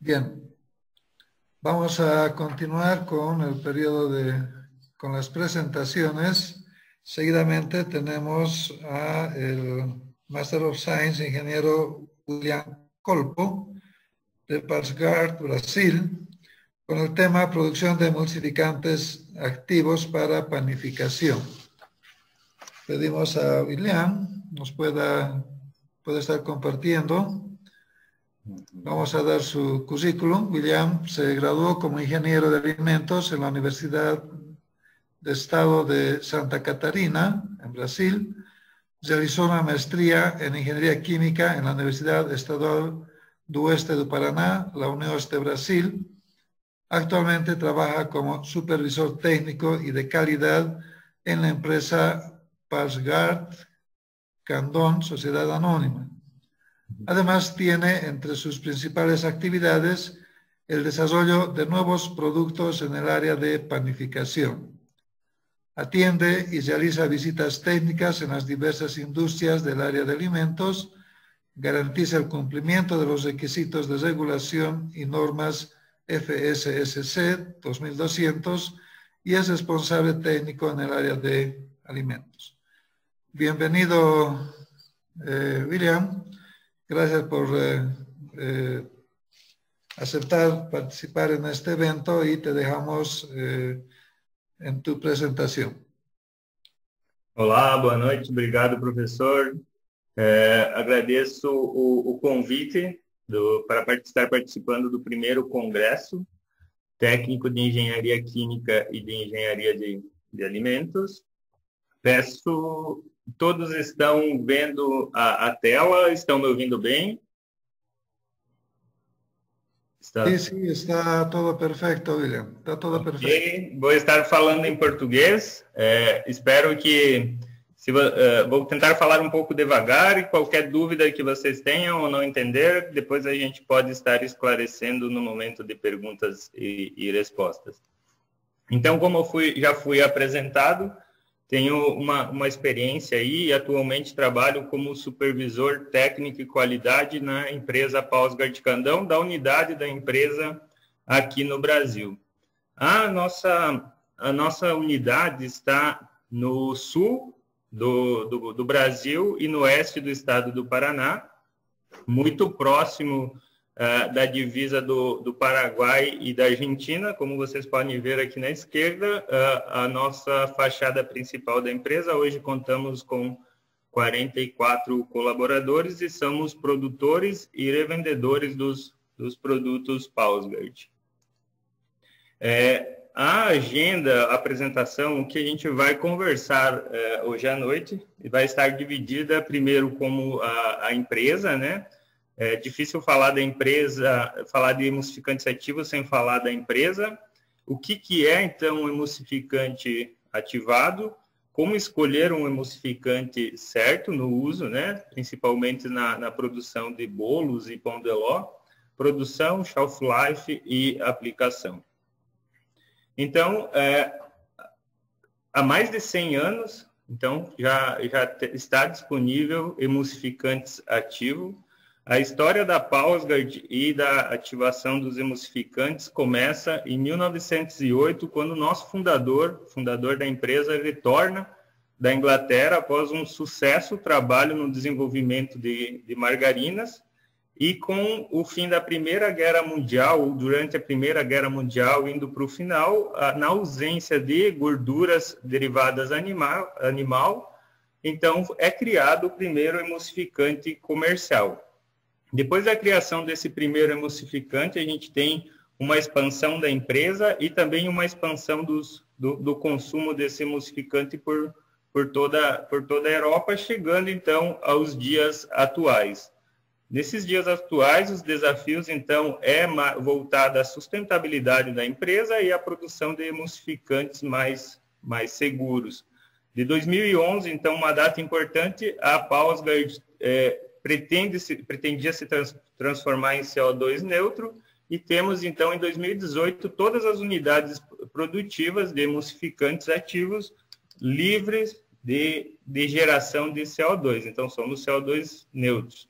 Bien, vamos a continuar con el periodo con las presentaciones. Seguidamente tenemos a el Master of Science, ingeniero William Colpo, de Parsgard, Brasil, con el tema producción de emulsificantes activos para panificación. Pedimos a William, puede estar compartiendo. Vamos a dar su currículum. William se graduó como ingeniero de alimentos en la Universidad de Estado de Santa Catarina, en Brasil. Realizó una maestría en ingeniería química en la Universidad Estadual do Oeste do Paraná, la UniOeste de Brasil. Actualmente trabaja como supervisor técnico y de calidad en la empresa Parsgard Candon, Sociedad Anónima. Además, tiene entre sus principales actividades el desarrollo de nuevos productos en el área de panificación. Atiende y realiza visitas técnicas en las diversas industrias del área de alimentos, garantiza el cumplimiento de los requisitos de regulación y normas FSSC 2200 y es responsable técnico en el área de alimentos. Bienvenido, William. Gracias por aceptar participar en este evento y te dejamos en tu presentação. Olá, boa noite, obrigado, professor. Agradeço o convite para estar participando do primeiro congresso técnico de engenharia química e de engenharia de alimentos. Todos estão vendo a tela, estão me ouvindo bem? Sim, está tudo perfeito, William. Está tudo perfeito. Vou estar falando em português. Espero que... vou tentar falar um pouco devagar e qualquer dúvida que vocês tenham ou não entender, depois a gente pode estar esclarecendo no momento de perguntas e respostas. Então, como já fui apresentado, tenho uma experiência aí e atualmente trabalho como supervisor técnico e qualidade na empresa Parsgard Candon, da unidade da empresa aqui no Brasil. A nossa unidade está no sul do Brasil e no oeste do estado do Paraná, muito próximo da divisa do Paraguai e da Argentina. Como vocês podem ver aqui na esquerda, a nossa fachada principal da empresa. Hoje contamos com 44 colaboradores e somos produtores e revendedores dos produtos Parsgard. A agenda, a apresentação, o que a gente vai conversar hoje à noite, vai estar dividida primeiro como a empresa, né? É difícil falar da empresa, falar de emulsificantes ativos sem falar da empresa. O que é, então, um emulsificante ativado? Como escolher um emulsificante certo no uso, né? Principalmente na produção de bolos e pão de ló. Produção, shelf life e aplicação. Então, há mais de 100 anos, então, já está disponível emulsificantes ativos. A história da Parsgard e da ativação dos emulsificantes começa em 1908, quando o nosso fundador da empresa, retorna da Inglaterra após um sucesso trabalho no desenvolvimento de margarinas. E com o fim da Primeira Guerra Mundial, ou durante a Primeira Guerra Mundial, indo para o final, na ausência de gorduras derivadas animal, então é criado o primeiro emulsificante comercial. Depois da criação desse primeiro emulsificante, a gente tem uma expansão da empresa e também uma expansão do consumo desse emulsificante por toda a Europa, chegando então aos dias atuais. Nesses dias atuais, os desafios então é voltado à sustentabilidade da empresa e à produção de emulsificantes mais seguros. De 2011, então, uma data importante, a Parsgard pretendia se transformar em CO2 neutro e temos, então, em 2018, todas as unidades produtivas de emulsificantes ativos livres de geração de CO2. Então, somos CO2 neutros.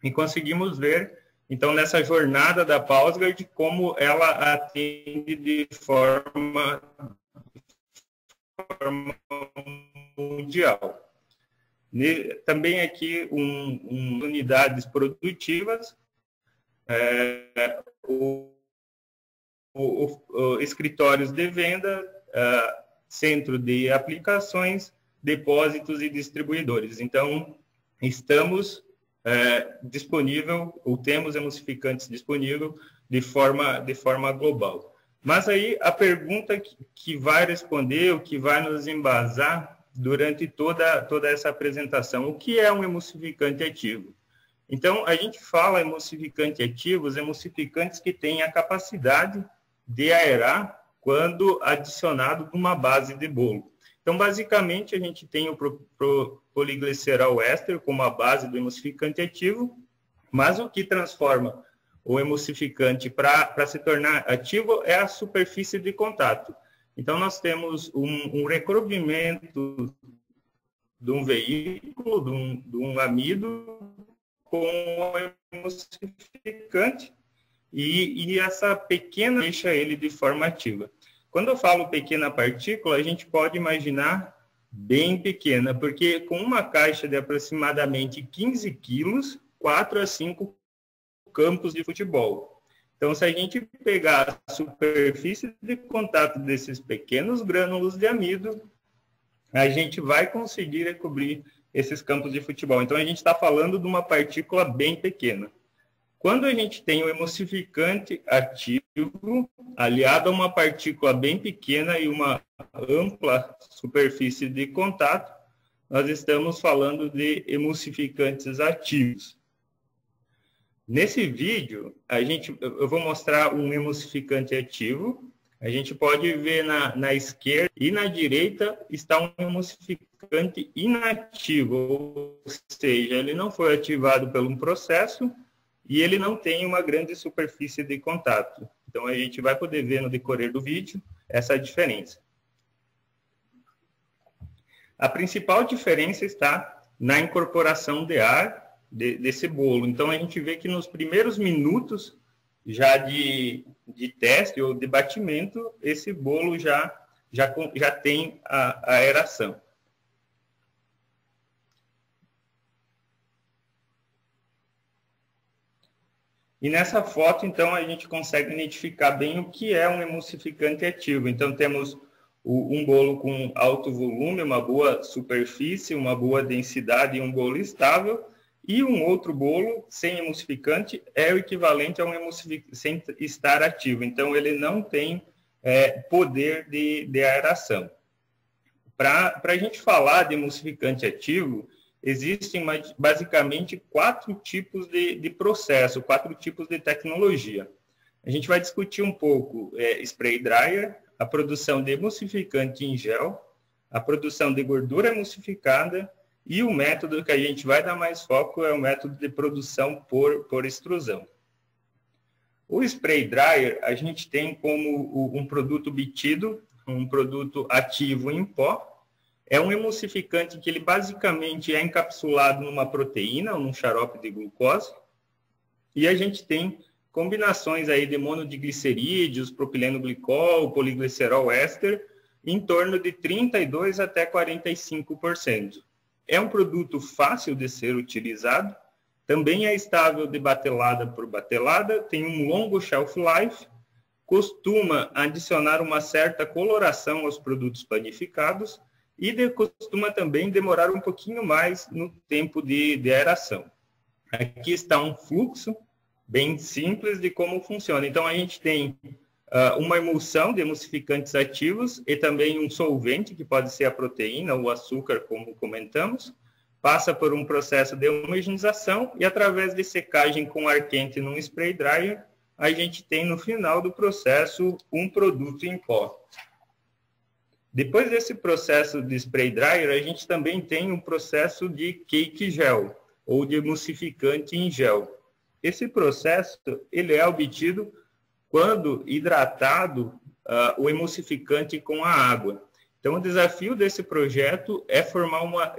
E conseguimos ver Então, nessa jornada da Pausgard, como ela atende de forma mundial. Também aqui unidades produtivas, escritórios de venda, centro de aplicações, depósitos e distribuidores. Então, estamos disponível, ou temos emulsificantes disponível de forma global. Mas aí a pergunta que vai responder, o que vai nos embasar durante toda essa apresentação, o que é um emulsificante ativo? Então, a gente fala emulsificante ativo, os emulsificantes que têm a capacidade de aerar quando adicionado numa base de bolo. Então, basicamente, a gente tem o poliglicerol éster como a base do emulsificante ativo, mas o que transforma o emulsificante para se tornar ativo é a superfície de contato. Então, nós temos um recobrimento de um veículo, de um amido, com o emulsificante, e essa pequena deixa ele de forma ativa. Quando eu falo pequena partícula, a gente pode imaginar bem pequena, porque com uma caixa de aproximadamente 15 quilos, 4 a 5 campos de futebol. Então, se a gente pegar a superfície de contato desses pequenos grânulos de amido, a gente vai conseguir recobrir esses campos de futebol. Então, a gente está falando de uma partícula bem pequena. Quando a gente tem o emulsificante ativo, aliado a uma partícula bem pequena e uma ampla superfície de contato, nós estamos falando de emulsificantes ativos. Nesse vídeo, eu vou mostrar um emulsificante ativo. A gente pode ver na esquerda e na direita está um emulsificante inativo, ou seja, ele não foi ativado por um processo e ele não tem uma grande superfície de contato. Então, a gente vai poder ver no decorrer do vídeo essa diferença. A principal diferença está na incorporação de ar desse bolo. Então, a gente vê que nos primeiros minutos já de teste ou de batimento, esse bolo já tem a aeração. E nessa foto, então, a gente consegue identificar bem o que é um emulsificante ativo. Então, temos um bolo com alto volume, uma boa superfície, uma boa densidade e um bolo estável. E um outro bolo sem emulsificante é o equivalente a um emulsificante sem estar ativo. Então, ele não tem poder de aeração. Para a gente falar de emulsificante ativo, existem basicamente 4 tipos de processo, 4 tipos de tecnologia. A gente vai discutir um pouco spray dryer, a produção de emulsificante em gel, a produção de gordura emulsificada, e o método que a gente vai dar mais foco é o método de produção por extrusão. O spray dryer, a gente tem como um produto bitido, um produto ativo em pó. É um emulsificante que ele basicamente é encapsulado numa proteína, num xarope de glucose. E a gente tem combinações aí de monodiglicerídeos, propileno glicol, poliglicerol éster, em torno de 32% até 45%. É um produto fácil de ser utilizado, também é estável de batelada por batelada, tem um longo shelf life, costuma adicionar uma certa coloração aos produtos panificados e costuma também demorar um pouquinho mais no tempo de aeração. Aqui está um fluxo bem simples de como funciona. Então, a gente tem uma emulsão de emulsificantes ativos e também um solvente, que pode ser a proteína ou o açúcar, como comentamos, passa por um processo de homogeneização e, através de secagem com ar quente num spray dryer, a gente tem no final do processo um produto em pó. Depois desse processo de spray dryer, a gente também tem um processo de cake gel, ou de emulsificante em gel. Esse processo ele é obtido quando hidratado o emulsificante com a água. Então, o desafio desse projeto é formar uma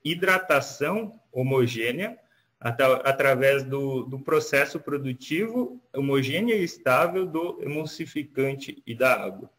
hidratação homogênea através do processo produtivo homogêneo e estável do emulsificante e da água.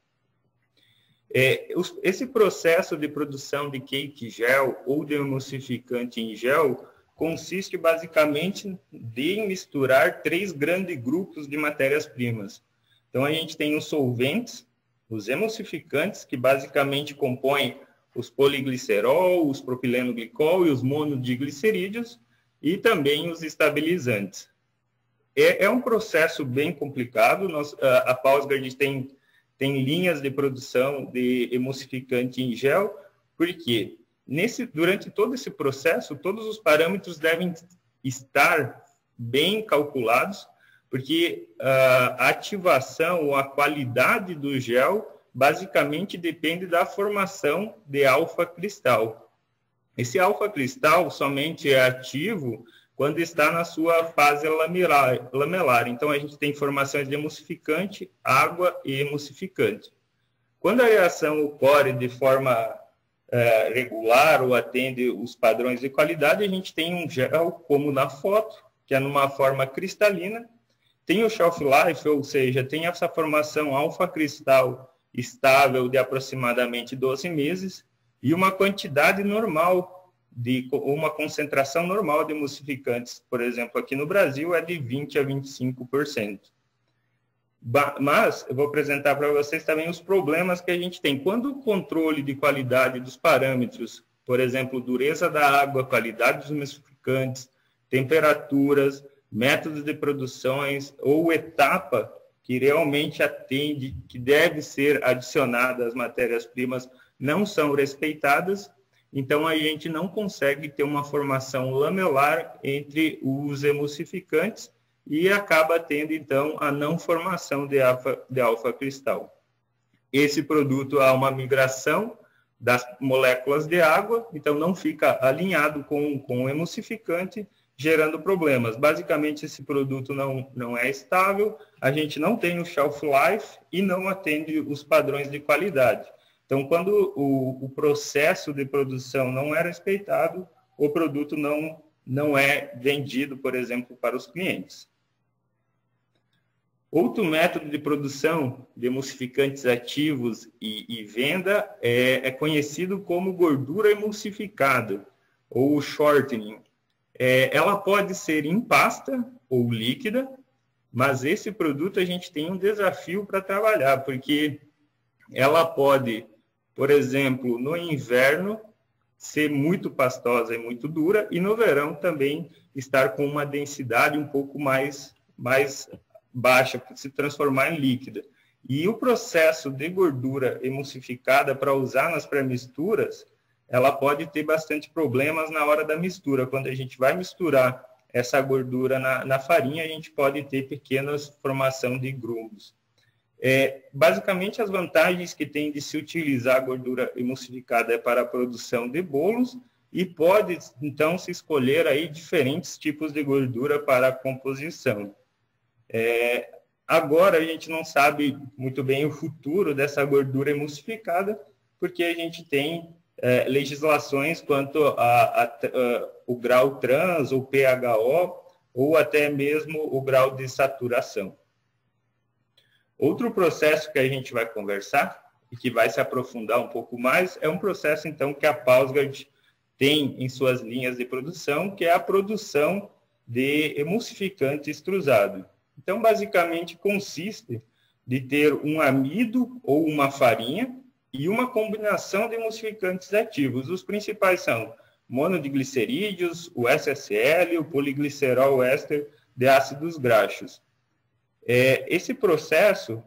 Esse processo de produção de cake gel ou de emulsificante em gel consiste basicamente de misturar 3 grandes grupos de matérias-primas. Então, a gente tem os solventes, os emulsificantes, que basicamente compõem os poliglicerol, os propilenoglicol e os monodiglicerídeos, e também os estabilizantes. É um processo bem complicado. A Pausgard tem linhas de produção de emulsificante em gel, porque durante todo esse processo, todos os parâmetros devem estar bem calculados, porque a ativação ou a qualidade do gel basicamente depende da formação de alfa-cristal. Esse alfa-cristal somente é ativo quando está na sua fase lamelar. Então, a gente tem formações de emulsificante, água e emulsificante. Quando a reação ocorre de forma regular ou atende os padrões de qualidade, a gente tem um gel, como na foto, que é numa forma cristalina. Tem o shelf life, ou seja, tem essa formação alfa-cristal estável de aproximadamente 12 meses, e uma quantidade normal, uma concentração normal de emulsificantes, por exemplo, aqui no Brasil, é de 20% a 25%. Mas eu vou apresentar para vocês também os problemas que a gente tem. Quando o controle de qualidade dos parâmetros, por exemplo, dureza da água, qualidade dos emulsificantes, temperaturas, métodos de produções ou etapa que realmente atende, que deve ser adicionada às matérias-primas, não são respeitadas, então a gente não consegue ter uma formação lamelar entre os emulsificantes e acaba tendo, então, a não formação de alfa-cristal. Esse produto há uma migração das moléculas de água, então não fica alinhado com o emulsificante, gerando problemas. Basicamente, esse produto não é estável, a gente não tem o shelf life e não atende os padrões de qualidade. Então, quando o processo de produção não é respeitado, o produto não é vendido, por exemplo, para os clientes. Outro método de produção de emulsificantes ativos e venda é conhecido como gordura emulsificada, ou shortening. Ela pode ser em pasta ou líquida, mas esse produto a gente tem um desafio para trabalhar, porque ela pode, por exemplo, no inverno, ser muito pastosa e muito dura, e no verão também estar com uma densidade um pouco mais baixa, para se transformar em líquida. E o processo de gordura emulsificada para usar nas pré-misturas, ela pode ter bastante problemas na hora da mistura. Quando a gente vai misturar essa gordura na farinha, a gente pode ter pequenas formação de grumos. Basicamente, as vantagens que tem de se utilizar a gordura emulsificada é para a produção de bolos e pode, então, se escolher aí diferentes tipos de gordura para a composição. Agora, a gente não sabe muito bem o futuro dessa gordura emulsificada, porque a gente tem legislações quanto o grau trans, ou PHO, ou até mesmo o grau de saturação. Outro processo que a gente vai conversar, e que vai se aprofundar um pouco mais, é um processo, então, que a Pausgard tem em suas linhas de produção, que é a produção de emulsificante extrusado. Então, basicamente, consiste de ter um amido ou uma farinha e uma combinação de emulsificantes ativos. Os principais são monodiglicerídeos, o SSL, o poliglicerol éster de ácidos graxos. Esse processo,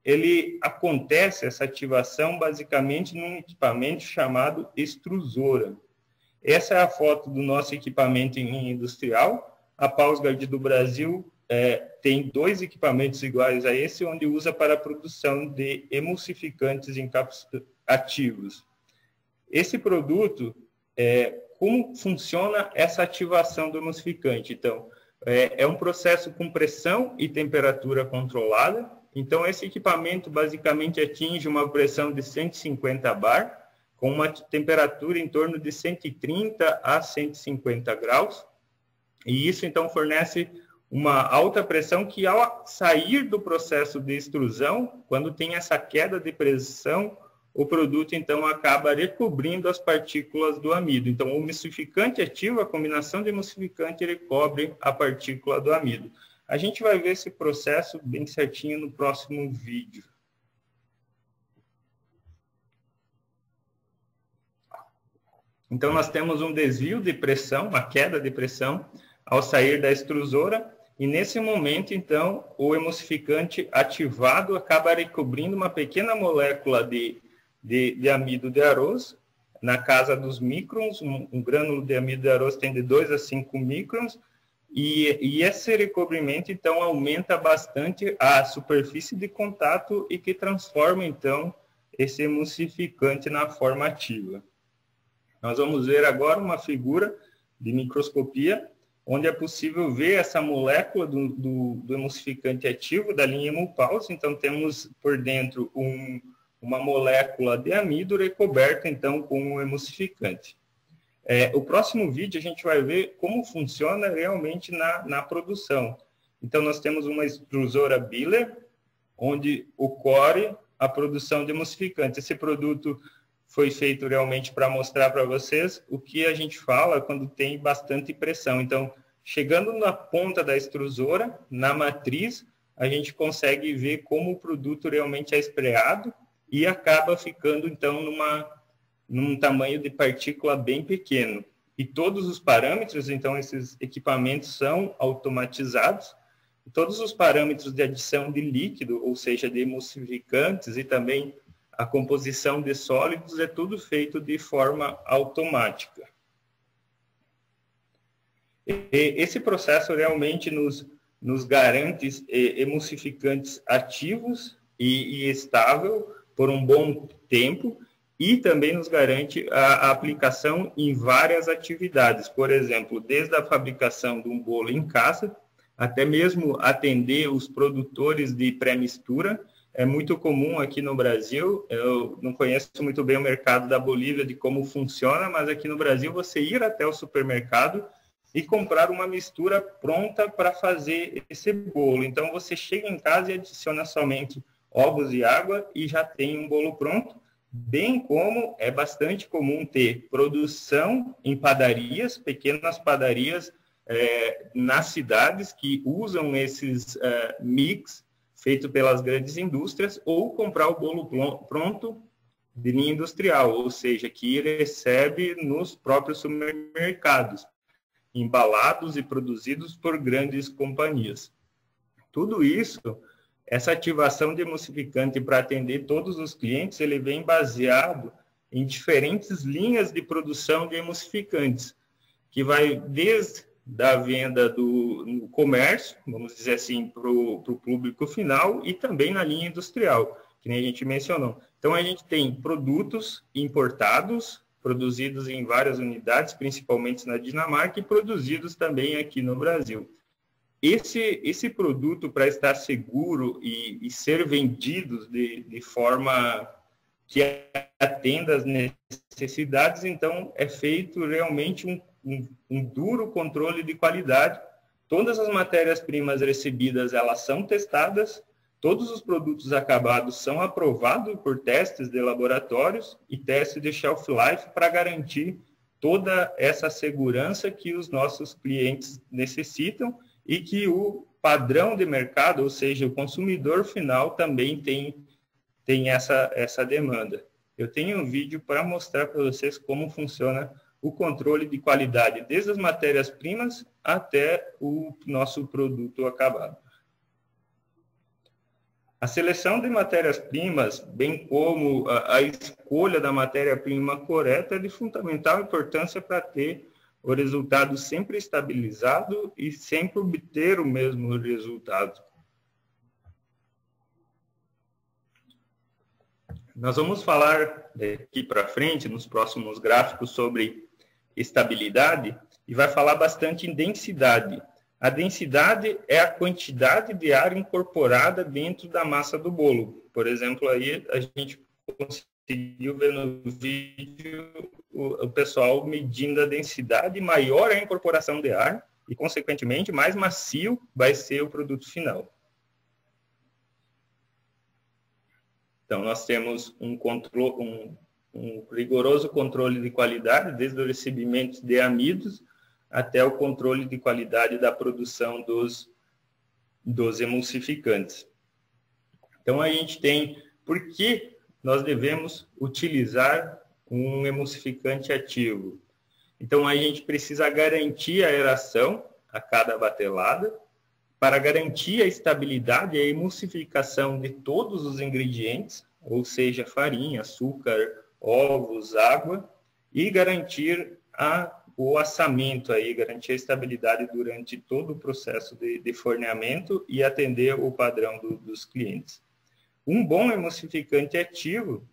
ele acontece, essa ativação, basicamente num equipamento chamado extrusora. Essa é a foto do nosso equipamento em linha industrial. A Pausgard do Brasil tem 2 equipamentos iguais a esse, onde usa para a produção de emulsificantes ativos. Esse produto, como funciona essa ativação do emulsificante? Então, é um processo com pressão e temperatura controlada. Então, esse equipamento basicamente atinge uma pressão de 150 bar, com uma temperatura em torno de 130 a 150 graus. E isso, então, fornece uma alta pressão que, ao sair do processo de extrusão, quando tem essa queda de pressão, o produto, então, acaba recobrindo as partículas do amido. Então, o emulsificante ativo, a combinação de emulsificante, ele cobre a partícula do amido. A gente vai ver esse processo bem certinho no próximo vídeo. Então, nós temos um desvio de pressão, uma queda de pressão, ao sair da extrusora, e nesse momento, então, o emulsificante ativado acaba recobrindo uma pequena molécula de amido de arroz, na casa dos microns. Um grânulo de amido de arroz tem de 2 a 5 microns, e esse recobrimento, então, aumenta bastante a superfície de contato e que transforma, então, esse emulsificante na forma ativa. Nós vamos ver agora uma figura de microscopia, onde é possível ver essa molécula do emulsificante ativo da linha Emulpause. Então, temos por dentro uma molécula de amido recoberta, então, com o emulsificante. O próximo vídeo a gente vai ver como funciona realmente na produção. Então, nós temos uma extrusora Biller, onde ocorre a produção de emulsificante. Esse produto foi feito realmente para mostrar para vocês o que a gente fala quando tem bastante pressão. Então, chegando na ponta da extrusora, na matriz, a gente consegue ver como o produto realmente é espreado e acaba ficando, então, num tamanho de partícula bem pequeno. E todos os parâmetros, então, esses equipamentos são automatizados. Todos os parâmetros de adição de líquido, ou seja, de emulsificantes e também a composição de sólidos, é tudo feito de forma automática. Esse processo realmente nos garante emulsificantes ativos e estável por um bom tempo, e também nos garante a aplicação em várias atividades. Por exemplo, desde a fabricação de um bolo em casa, até mesmo atender os produtores de pré-mistura. É muito comum aqui no Brasil, eu não conheço muito bem o mercado da Bolívia, de como funciona, mas aqui no Brasil você ir até o supermercado e comprar uma mistura pronta para fazer esse bolo. Então você chega em casa e adiciona somente ovos e água e já tem um bolo pronto, bem como é bastante comum ter produção em padarias, pequenas padarias nas cidades que usam esses mix feito pelas grandes indústrias, ou comprar o bolo pronto de linha industrial, ou seja, que recebe nos próprios supermercados, embalados e produzidos por grandes companhias. Tudo isso, essa ativação de emulsificante para atender todos os clientes, ele vem baseado em diferentes linhas de produção de emulsificantes, que vai desde da venda no comércio, vamos dizer assim, para o público final, e também na linha industrial, que nem a gente mencionou. Então, a gente tem produtos importados, produzidos em várias unidades, principalmente na Dinamarca, e produzidos também aqui no Brasil. Esse produto, para estar seguro e ser vendido de forma que atenda às necessidades, então, é feito realmente um duro controle de qualidade. Todas as matérias-primas recebidas, elas são testadas, todos os produtos acabados são aprovados por testes de laboratórios e testes de shelf life para garantir toda essa segurança que os nossos clientes necessitam e que o padrão de mercado, ou seja, o consumidor final, também tem essa demanda. Eu tenho um vídeo para mostrar para vocês como funciona o controle de qualidade, desde as matérias-primas até o nosso produto acabado. A seleção de matérias-primas, bem como a escolha da matéria-prima correta, é de fundamental importância para ter o resultado sempre estabilizado e sempre obter o mesmo resultado. Nós vamos falar daqui para frente, nos próximos gráficos, sobre estabilidade, e vai falar bastante em densidade. A densidade é a quantidade de ar incorporada dentro da massa do bolo. Por exemplo, aí a gente conseguiu ver no vídeo o pessoal medindo a densidade, maior é a incorporação de ar, e, consequentemente, mais macio vai ser o produto final. Então, nós temos um rigoroso controle de qualidade, desde o recebimento de amidos até o controle de qualidade da produção dos emulsificantes. Então, a gente tem por que nós devemos utilizar um emulsificante ativo. Então, a gente precisa garantir a aeração a cada batelada, para garantir a estabilidade e a emulsificação de todos os ingredientes, ou seja, farinha, açúcar, ovos, água, e garantir o assamento, garantir a estabilidade durante todo o processo de forneamento e atender o padrão dos clientes. Um bom emulsificante ativo,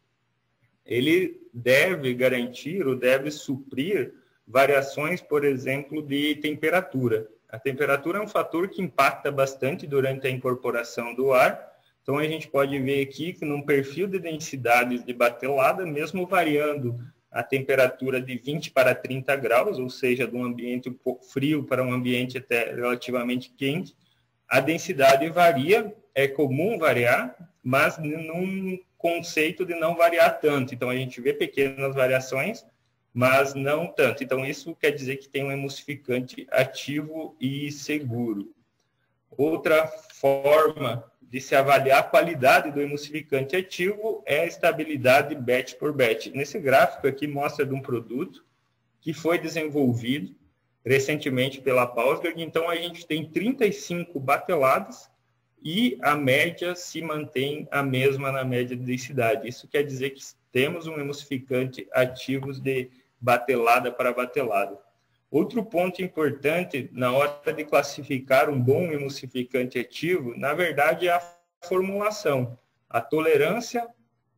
ele deve garantir ou deve suprir variações, por exemplo, de temperatura. A temperatura é um fator que impacta bastante durante a incorporação do ar. Então, a gente pode ver aqui que num perfil de densidades de batelada, mesmo variando a temperatura de 20 para 30 graus, ou seja, de um ambiente um pouco frio para um ambiente até relativamente quente, a densidade varia, é comum variar, mas num conceito de não variar tanto. Então, a gente vê pequenas variações, mas não tanto. Então, isso quer dizer que tem um emulsificante ativo e seguro. Outra forma de se avaliar a qualidade do emulsificante ativo é a estabilidade batch por batch. Nesse gráfico aqui mostra de um produto que foi desenvolvido recentemente pela Pausberg. Então, a gente tem 35 bateladas e a média se mantém a mesma na média de densidade. Isso quer dizer que temos um emulsificante ativo de batelada para batelada. Outro ponto importante na hora de classificar um bom emulsificante ativo, na verdade, é a formulação, a tolerância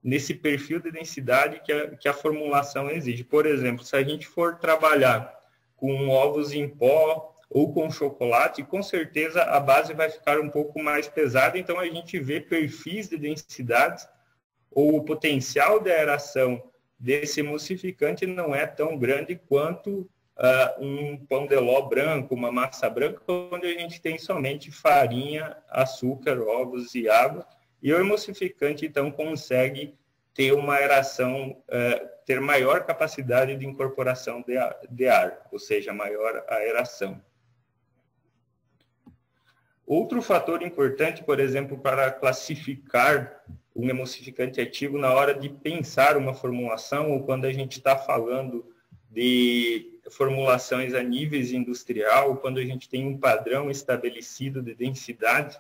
nesse perfil de densidade que a formulação exige. Por exemplo, se a gente for trabalhar com ovos em pó ou com chocolate, com certeza a base vai ficar um pouco mais pesada, então a gente vê perfis de densidades ou o potencial de aeração desse emulsificante não é tão grande quanto um pão de ló branco, uma massa branca, onde a gente tem somente farinha, açúcar, ovos e água, e o emulsificante, então, consegue ter uma aeração, ter maior capacidade de incorporação de ar, ou seja, maior aeração. Outro fator importante, por exemplo, para classificar um emulsificante ativo na hora de pensar uma formulação ou quando a gente está falando de formulações a níveis industrial, quando a gente tem um padrão estabelecido de densidade,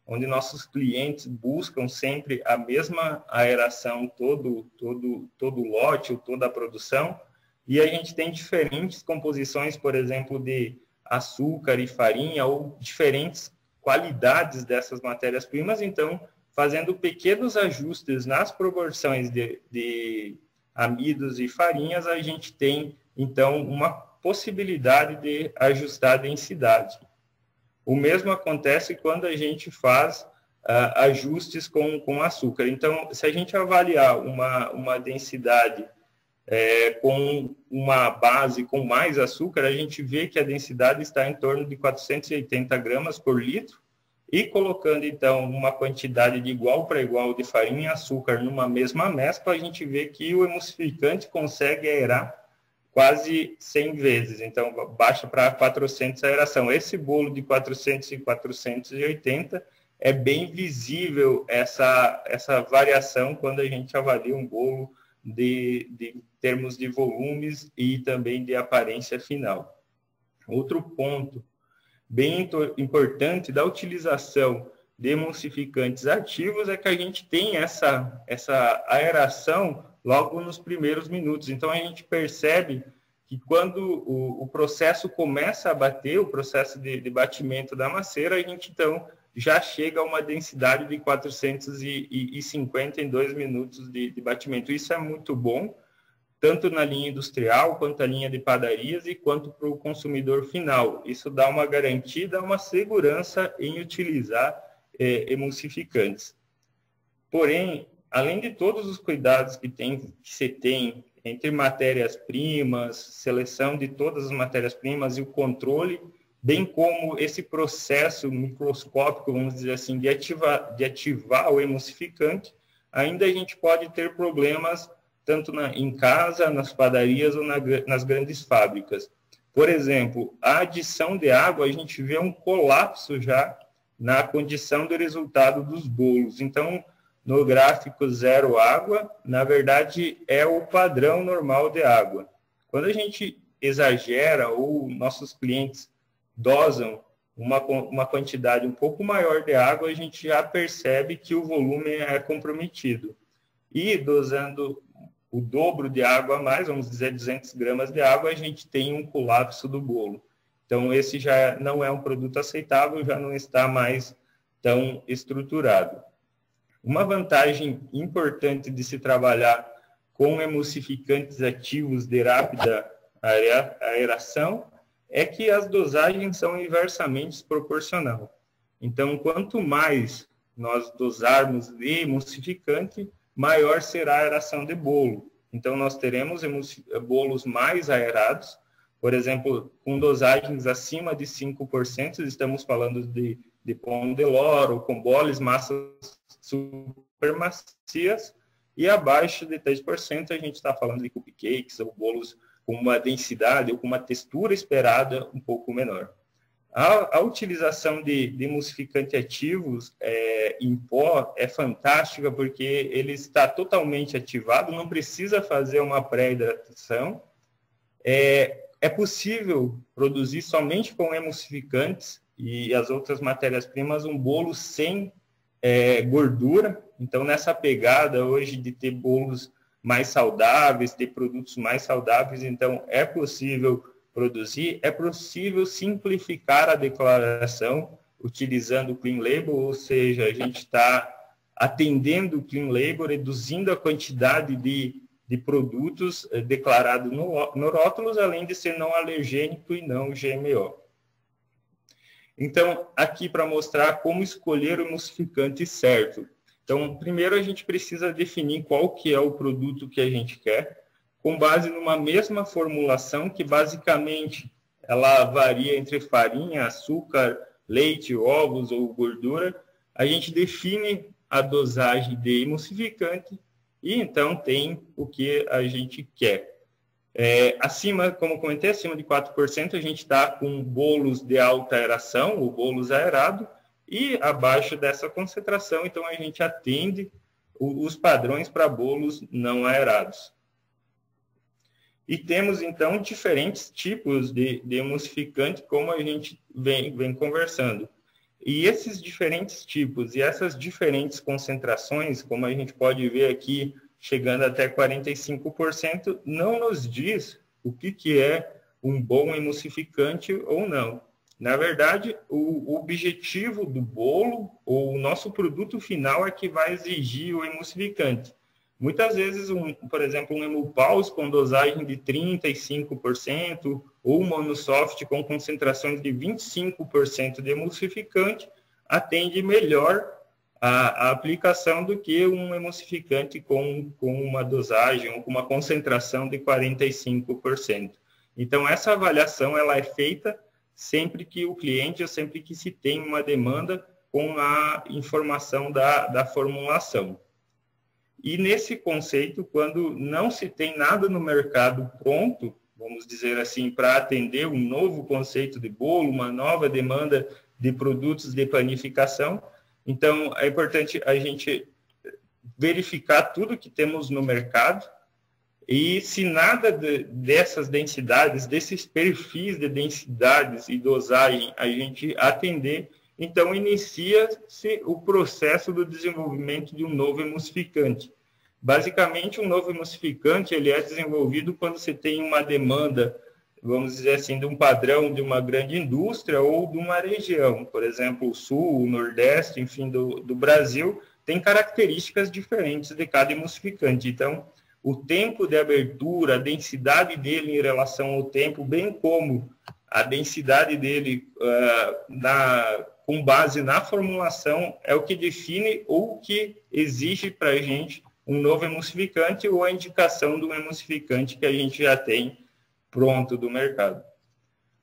onde nossos clientes buscam sempre a mesma aeração todo o lote ou toda a produção, e a gente tem diferentes composições, por exemplo, de açúcar e farinha ou diferentes qualidades dessas matérias-primas, então, fazendo pequenos ajustes nas proporções de amidos e farinhas, a gente tem, então, uma possibilidade de ajustar a densidade. O mesmo acontece quando a gente faz ajustes com açúcar. Então, se a gente avaliar uma densidade com uma base com mais açúcar, a gente vê que a densidade está em torno de 480 gramas por litro, e colocando, então, uma quantidade de igual para igual de farinha e açúcar numa mesma mescla, a gente vê que o emulsificante consegue aerar quase 100 vezes. Então, baixa para 400 a aeração. Esse bolo de 400 e 480 é bem visível essa variação quando a gente avalia um bolo de termos de volumes e também de aparência final. Outro ponto bem importante da utilização de emulsificantes ativos é que a gente tem essa aeração logo nos primeiros minutos. Então, a gente percebe que quando o processo começa a bater, o processo de batimento da maceira, a gente, então, já chega a uma densidade de 450 em 2 minutos de batimento. Isso é muito bom, tanto na linha industrial, quanto na linha de padarias e quanto para o consumidor final. Isso dá uma garantia, dá uma segurança em utilizar emulsificantes. Porém, além de todos os cuidados que se tem entre matérias-primas, seleção de todas as matérias-primas e o controle bem como esse processo microscópico, vamos dizer assim, de ativar o emulsificante, ainda a gente pode ter problemas tanto em casa, nas padarias ou nas grandes fábricas. Por exemplo, a adição de água, a gente vê um colapso já na condição do resultado dos bolos. Então, no gráfico zero água, na verdade, é o padrão normal de água. Quando a gente exagera ou nossos clientes dosam uma quantidade um pouco maior de água, a gente já percebe que o volume é comprometido. E dosando o dobro de água a mais, vamos dizer 200 gramas de água, a gente tem um colapso do bolo. Então, esse já não é um produto aceitável, já não está mais tão estruturado. Uma vantagem importante de se trabalhar com emulsificantes ativos de rápida aeração é que as dosagens são inversamente proporcionais. Então, quanto mais nós dosarmos de emulsificante, maior será a aeração de bolo. Então, nós teremos bolos mais aerados, por exemplo, com dosagens acima de 5%, estamos falando de pão de ló, com boles, massas super macias, e abaixo de 3% a gente está falando de cupcakes ou bolos com uma densidade ou com uma textura esperada um pouco menor. A utilização de emulsificante ativos em pó é fantástica porque ele está totalmente ativado, não precisa fazer uma pré-hidratação. É possível produzir somente com emulsificantes e as outras matérias-primas um bolo sem gordura. Então, nessa pegada hoje de ter bolos mais saudáveis, ter produtos mais saudáveis, então é possível produzir, é possível simplificar a declaração utilizando o Clean Label, ou seja, a gente está atendendo o Clean Label, reduzindo a quantidade de produtos declarados no rótulos, além de ser não alergênico e não GMO. Então, aqui para mostrar como escolher o emulsificante certo. Então, primeiro a gente precisa definir qual que é o produto que a gente quer, com base numa mesma formulação que basicamente ela varia entre farinha, açúcar, leite, ovos ou gordura. A gente define a dosagem de emulsificante e então tem o que a gente quer. Acima, como comentei, acima de 4% a gente está com bolos de alta aeração, ou bolos aerados, e abaixo dessa concentração, então a gente atende os padrões para bolos não aerados. E temos, então, diferentes tipos de emulsificante, como a gente vem conversando. E esses diferentes tipos e essas diferentes concentrações, como a gente pode ver aqui, chegando até 45%, não nos diz o que é um bom emulsificante ou não. Na verdade, o objetivo do bolo, ou o nosso produto final, é que vai exigir o emulsificante. Muitas vezes, por exemplo, um Emulpause com dosagem de 35%, ou um Monosoft com concentrações de 25% de emulsificante, atende melhor a aplicação do que um emulsificante com uma dosagem ou com uma concentração de 45%. Então, essa avaliação ela é feita sempre que o cliente, ou sempre que se tem uma demanda com a informação da formulação. E nesse conceito, quando não se tem nada no mercado pronto, vamos dizer assim, para atender um novo conceito de bolo, uma nova demanda de produtos de panificação, então é importante a gente verificar tudo que temos no mercado e se nada dessas densidades, desses perfis de densidades e dosagem a gente atender, então inicia-se o processo do desenvolvimento de um novo emulsificante. Basicamente, um novo emulsificante ele é desenvolvido quando você tem uma demanda, vamos dizer assim, de um padrão de uma grande indústria ou de uma região. Por exemplo, o Sul, o Nordeste, enfim, do Brasil, tem características diferentes de cada emulsificante. Então, o tempo de abertura, a densidade dele em relação ao tempo, bem como a densidade dele com base na formulação, é o que define ou que exige para a gente um novo emulsificante ou a indicação de um emulsificante que a gente já tem pronto do mercado.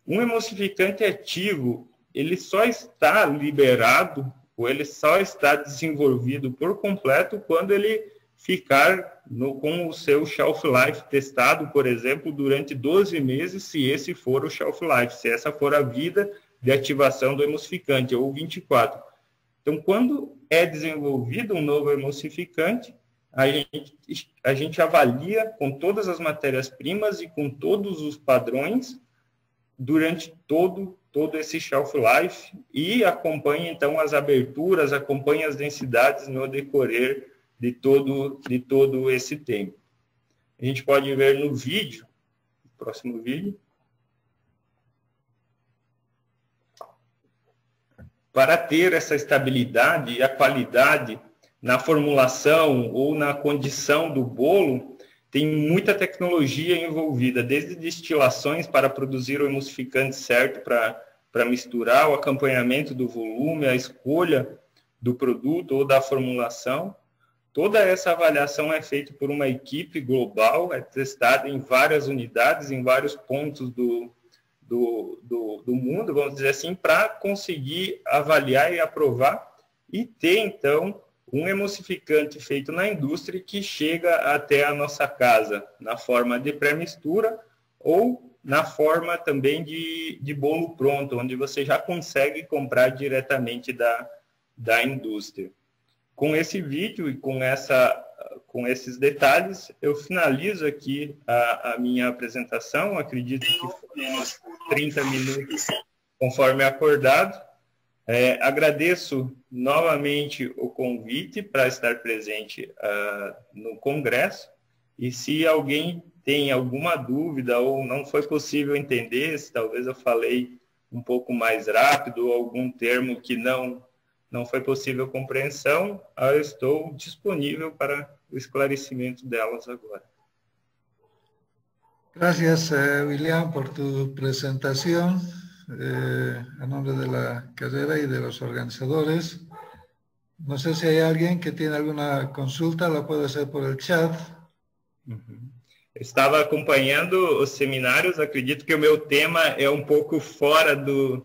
Um emulsificante ativo, ele só está liberado, ou ele só está desenvolvido por completo quando ele ficar com o seu shelf life testado, por exemplo, durante 12 meses, se esse for o shelf life, se essa for a vida de ativação do emulsificante, ou 24. Então, quando é desenvolvido um novo emulsificante, a gente avalia com todas as matérias-primas e com todos os padrões durante todo esse shelf life e acompanha, então, as aberturas, acompanha as densidades no decorrer de todo esse tempo. A gente pode ver no vídeo, próximo vídeo. Para ter essa estabilidade e a qualidade na formulação ou na condição do bolo, tem muita tecnologia envolvida, desde destilações para produzir o emulsificante certo para misturar, o acompanhamento do volume, a escolha do produto ou da formulação. Toda essa avaliação é feita por uma equipe global, é testada em várias unidades, em vários pontos do mundo, vamos dizer assim, para conseguir avaliar e aprovar e ter, então, um emulsificante feito na indústria que chega até a nossa casa, na forma de pré-mistura ou na forma também de bolo pronto, onde você já consegue comprar diretamente da indústria. Com esse vídeo e com esses detalhes, eu finalizo aqui a minha apresentação. Acredito que foi uns 30 minutos, conforme acordado. Agradeço novamente o convite para estar presente no Congresso. E se alguém tem alguma dúvida ou não foi possível entender, se talvez eu falei um pouco mais rápido ou algum termo que não foi possível compreensão, eu estou disponível para o esclarecimento delas agora. Gracias, William, por tu presentación. A nombre de la carrera y de los organizadores. No sé si hay alguien que tiene alguna consulta, la puede hacer por el chat. Estava acompanhando os seminários, acredito que o meu tema é um pouco fora do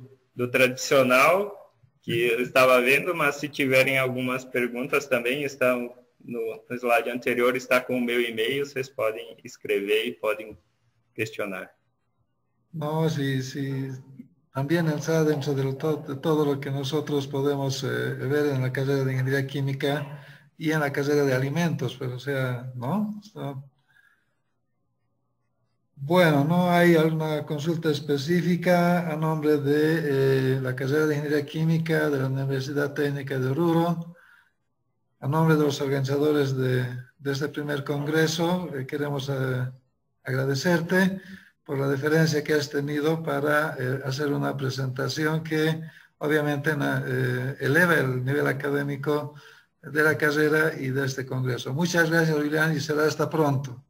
tradicional, que eu estava vendo, mas se tiverem algumas perguntas também, estão no slide anterior, está com o meu e-mail, vocês podem escrever e podem questionar. No, sí. También está dentro de todo lo que nosotros podemos ver en la carrera de Ingeniería Química y en la carrera de Alimentos, pero o sea, ¿no? Bueno, no hay alguna consulta específica a nombre de la carrera de Ingeniería Química de la Universidad Técnica de Oruro. A nombre de los organizadores de este primer congreso, queremos agradecerte por la deferencia que has tenido para hacer una presentación que obviamente eleva el nivel académico de la carrera y de este congreso. Muchas gracias, William, y será hasta pronto.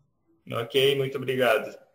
Ok, muito obrigado.